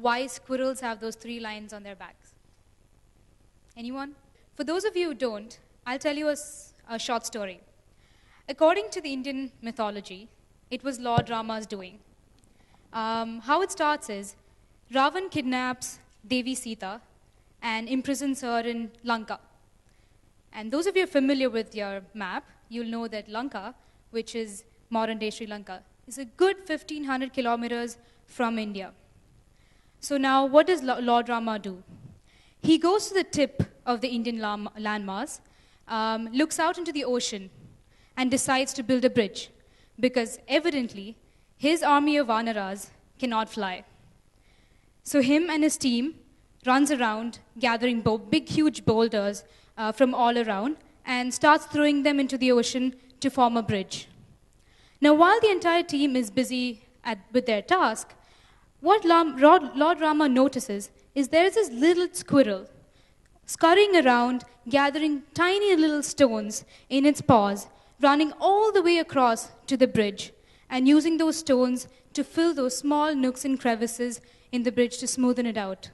why squirrels have those 3 lines on their backs? Anyone? For those of you who don't, I'll tell you a short story. According to the Indian mythology, it was Lord Rama's doing. How it starts is, Ravan kidnaps Devi Sita and imprisons her in Lanka. And those of you familiar with your map, you'll know that Lanka, which is modern-day Sri Lanka, is a good 1,500 kilometers from India. So now, what does Lord Rama do? He goes to the tip of the Indian landmass, looks out into the ocean, and decides to build a bridge, because evidently, his army of Vanaras cannot fly. So him and his team runs around, gathering big, huge boulders from all around, and starts throwing them into the ocean to form a bridge. Now, while the entire team is busy with their task, what Lord Rama notices is there is this little squirrel scurrying around, gathering tiny little stones in its paws, running all the way across to the bridge, and using those stones to fill those small nooks and crevices in the bridge to smoothen it out.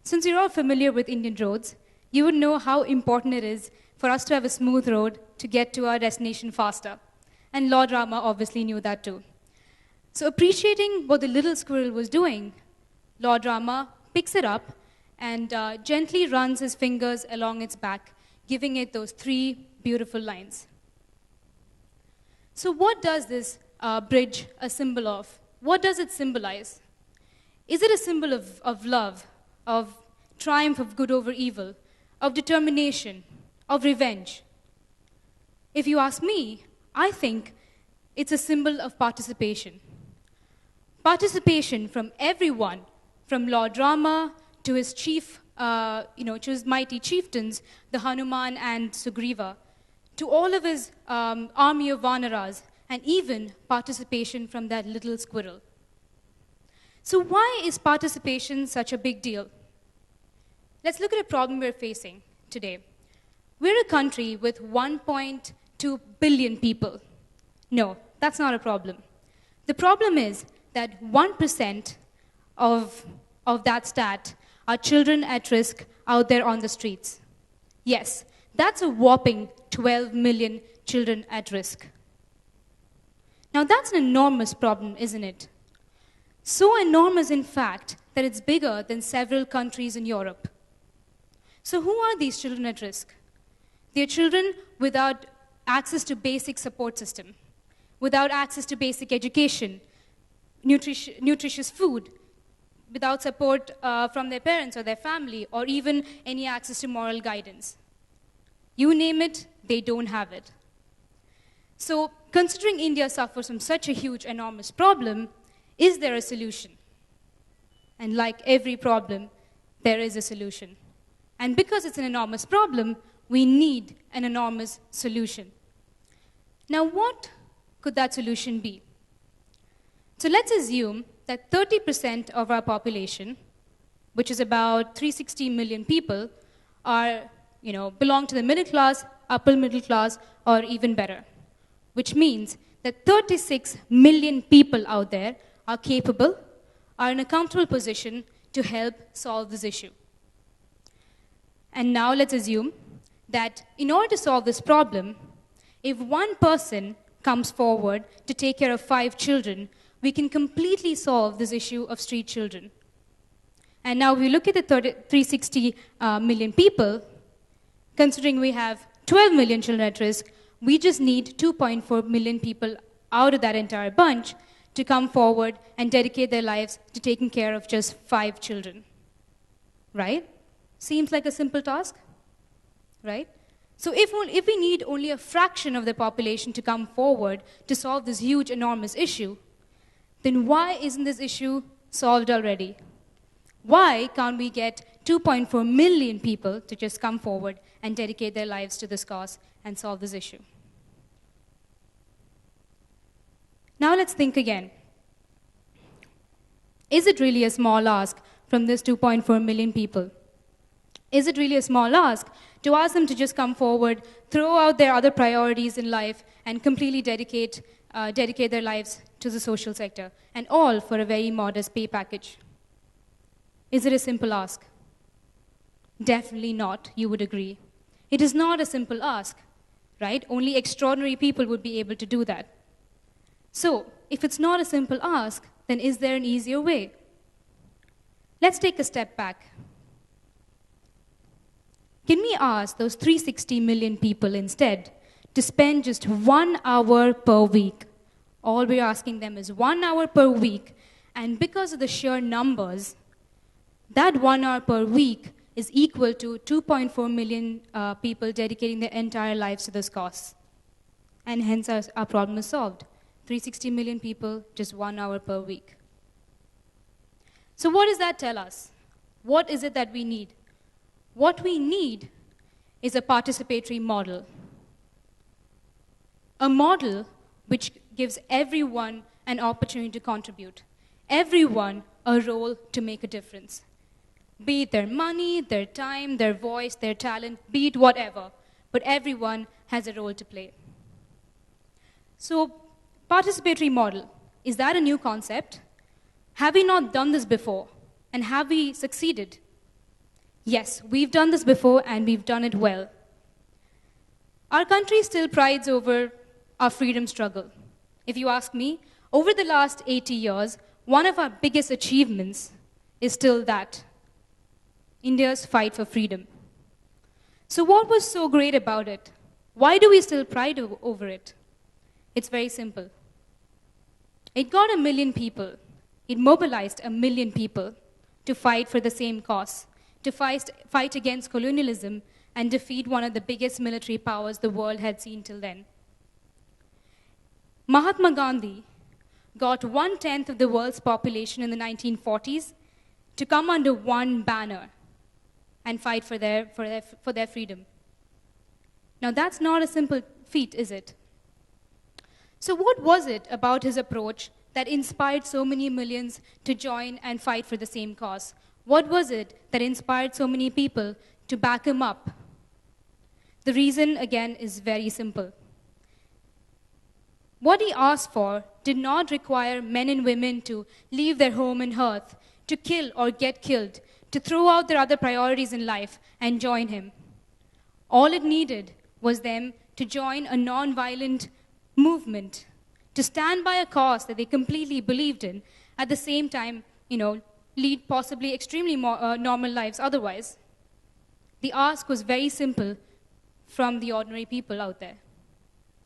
Since you're all familiar with Indian roads, you would know how important it is for us to have a smooth road to get to our destination faster. And Lord Rama obviously knew that too. So appreciating what the little squirrel was doing, Lord Rama picks it up and gently runs his fingers along its back, giving it those 3 beautiful lines. So what does this bridge a symbol of? What does it symbolize? Is it a symbol of love, of triumph of good over evil, of determination, of revenge? If you ask me, I think it's a symbol of participation. Participation from everyone, from Lord Rama to his to his mighty chieftains, the Hanuman and Sugriva, to all of his army of Vanaras, and even participation from that little squirrel. So why is participation such a big deal? Let's look at a problem we're facing today. We're a country with 1.2 billion people. No, that's not a problem. The problem is that 1% of that stat are children at risk out there on the streets. Yes, that's a whopping 12 million children at risk. Now that's an enormous problem, isn't it? So enormous, in fact, that it's bigger than several countries in Europe. So who are these children at risk? They're children without access to basic support system, without access to basic education, nutritious food, without support from their parents or their family, or even any access to moral guidance. You name it, they don't have it. So, considering India suffers from such a huge, enormous problem, is there a solution? And like every problem, there is a solution. And because it's an enormous problem, we need an enormous solution. Now, what could that solution be? So let's assume that 30% of our population, which is about 360 million people, belong to the middle class, upper middle class, or even better. Which means that 36 million people out there are capable, are in a comfortable position to help solve this issue. And now let's assume that in order to solve this problem, if one person comes forward to take care of 5 children, we can completely solve this issue of street children. And now we look at the 360 million people, considering we have 12 million children at risk, we just need 2.4 million people out of that entire bunch to come forward and dedicate their lives to taking care of just 5 children. Right? Seems like a simple task, right? So if we need only a fraction of the population to come forward to solve this huge, enormous issue, then why isn't this issue solved already? Why can't we get 2.4 million people to just come forward and dedicate their lives to this cause and solve this issue? Now let's think again. Is it really a small ask from this 2.4 million people? Is it really a small ask to ask them to just come forward, throw out their other priorities in life, and completely dedicate their lives to the social sector, and all for a very modest pay package? Is it a simple ask? Definitely not, you would agree. It is not a simple ask, right? Only extraordinary people would be able to do that. So, if it's not a simple ask, then is there an easier way? Let's take a step back. Can we ask those 360 million people instead to spend just 1 hour per week? All we're asking them is 1 hour per week, and because of the sheer numbers, that 1 hour per week is equal to 2.4 million people dedicating their entire lives to this cause. And hence our problem is solved. 360 million people, just 1 hour per week. So what does that tell us? What is it that we need? What we need is a participatory model. A model which gives everyone an opportunity to contribute. Everyone a role to make a difference. Be it their money, their time, their voice, their talent, be it whatever. But everyone has a role to play. So, participatory model, is that a new concept? Have we not done this before? And have we succeeded? Yes, we've done this before and we've done it well. Our country still prides over our freedom struggle. If you ask me, over the last 80 years, one of our biggest achievements is still that. India's fight for freedom. So what was so great about it? Why do we still pride over it? It's very simple. It got 1 million people. It mobilized 1 million people to fight for the same cause, to fight against colonialism and defeat one of the biggest military powers the world had seen till then. Mahatma Gandhi got 1/10 of the world's population in the 1940s to come under one banner and fight for their freedom. Now that's not a simple feat, is it? So what was it about his approach that inspired so many millions to join and fight for the same cause? What was it that inspired so many people to back him up? The reason, again, is very simple. What he asked for did not require men and women to leave their home and hearth, to kill or get killed, to throw out their other priorities in life and join him. All it needed was them to join a non-violent movement, to stand by a cause that they completely believed in, at the same time, lead possibly extremely normal lives otherwise. The ask was very simple from the ordinary people out there.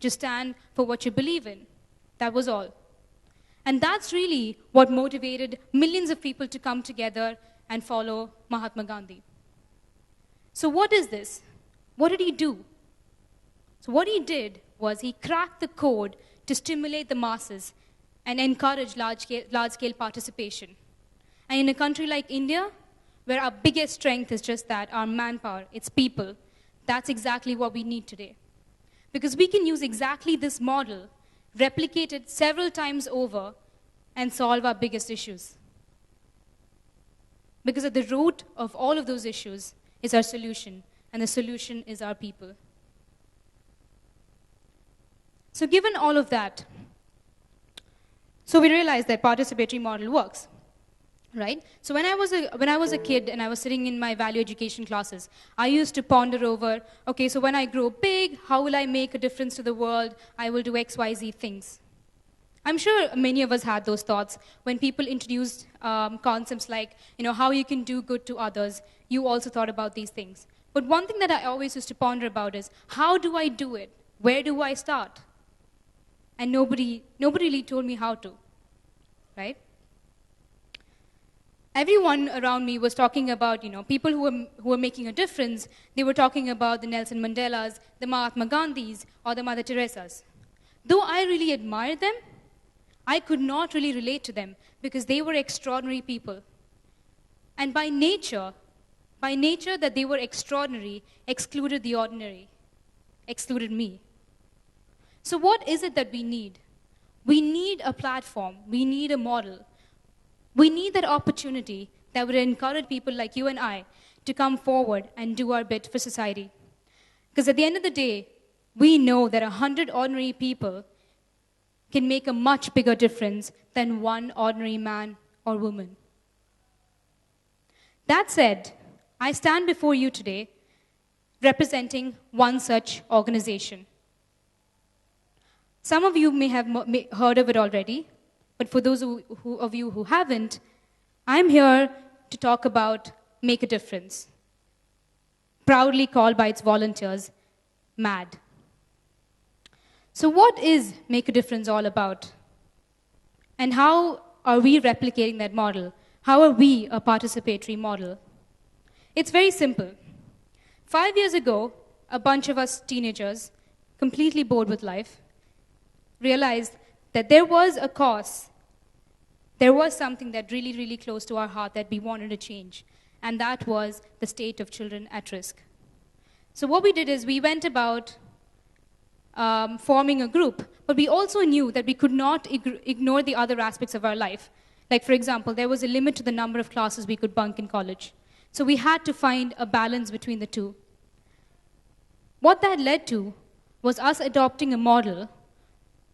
Just stand for what you believe in. That was all. And that's really what motivated millions of people to come together and follow Mahatma Gandhi. So what is this? What did he do? So what he did was he cracked the code to stimulate the masses and encourage large-scale participation. And in a country like India, where our biggest strength is just that, our manpower, it's people, that's exactly what we need today. Because we can use exactly this model, replicate it several times over, and solve our biggest issues. Because at the root of all of those issues is our solution, and the solution is our people. So given all of that, so we realized that participatory model works, right? So when I was a kid and I was sitting in my value education classes, I used to ponder over, okay, so when I grow big, how will I make a difference to the world? I will do X, Y, Z things. I'm sure many of us had those thoughts when people introduced concepts like, how you can do good to others. You also thought about these things. But one thing that I always used to ponder about is, how do I do it? Where do I start? And nobody really told me how to, right? Everyone around me was talking about, people who were making a difference. They were talking about the Nelson Mandelas, the Mahatma Gandhis, or the Mother Teresas. Though I really admired them, I could not really relate to them because they were extraordinary people. And by nature that they were extraordinary excluded the ordinary, excluded me. So what is it that we need? We need a platform. We need a model. We need that opportunity that would encourage people like you and I to come forward and do our bit for society. Because at the end of the day, we know that 100 ordinary people can make a much bigger difference than one ordinary man or woman. That said, I stand before you today representing one such organization. Some of you may have heard of it already, but for those of you who haven't, I'm here to talk about Make a Difference, proudly called by its volunteers MAD. So what is Make a Difference all about? And how are we replicating that model? How are we a participatory model? It's very simple. 5 years ago, a bunch of us teenagers, completely bored with life, realized that there was a cause, there was something that really, really close to our heart that we wanted to change, and that was the state of children at risk. So what we did is we went about forming a group, but we also knew that we could not ignore the other aspects of our life. Like, for example, there was a limit to the number of classes we could bunk in college. So we had to find a balance between the two. What that led to was us adopting a model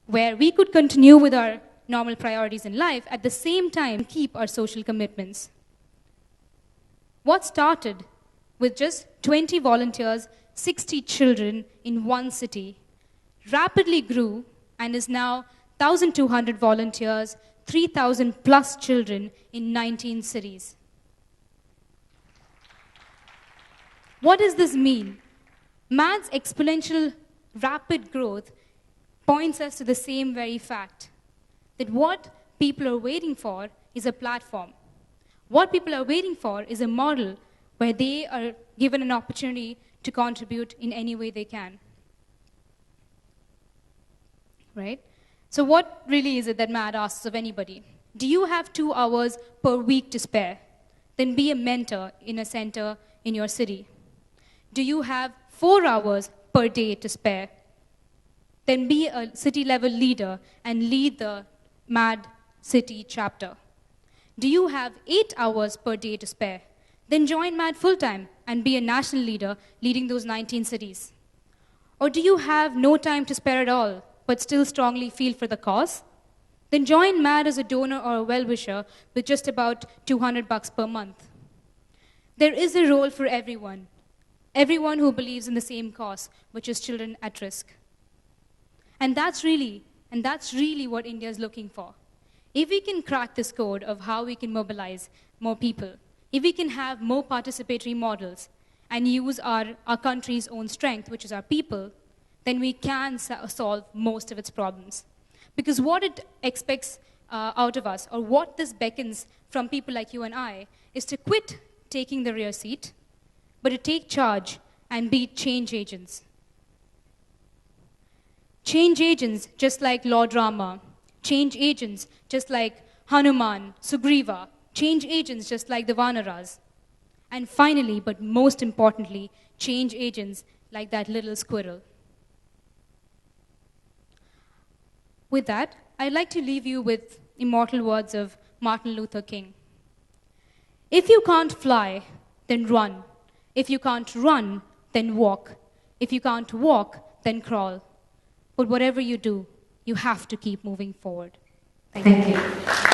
where we could continue with our normal priorities in life, at the same time keep our social commitments. What started with just 20 volunteers, 60 children in one city, rapidly grew and is now 1,200 volunteers, 3,000 plus children in 19 cities. What does this mean? MAD's exponential rapid growth points us to the same very fact, that what people are waiting for is a platform. What people are waiting for is a model where they are given an opportunity to contribute in any way they can. Right? So what really is it that MAD asks of anybody? Do you have 2 hours per week to spare? Then be a mentor in a center in your city. Do you have 4 hours per day to spare? Then be a city-level leader and lead the MAD city chapter. Do you have 8 hours per day to spare? Then join MAD full-time and be a national leader leading those 19 cities. Or do you have no time to spare at all, but still strongly feel for the cause? Then join MAD as a donor or a well-wisher with just about $200 per month. There is a role for everyone who believes in the same cause, which is children at risk. And that's really what India is looking for. If we can crack this code of how we can mobilize more people, if we can have more participatory models and use our country's own strength, which is our people, then we can solve most of its problems. Because what it expects out of us, or what this beckons from people like you and I, is to quit taking the rear seat, but to take charge and be change agents. Change agents just like Lord Rama, change agents just like Hanuman, Sugriva, change agents just like the Vanaras. And finally, but most importantly, change agents like that little squirrel. With that, I'd like to leave you with immortal words of Martin Luther King. If you can't fly, then run. If you can't run, then walk. If you can't walk, then crawl. But whatever you do, you have to keep moving forward. Thank you.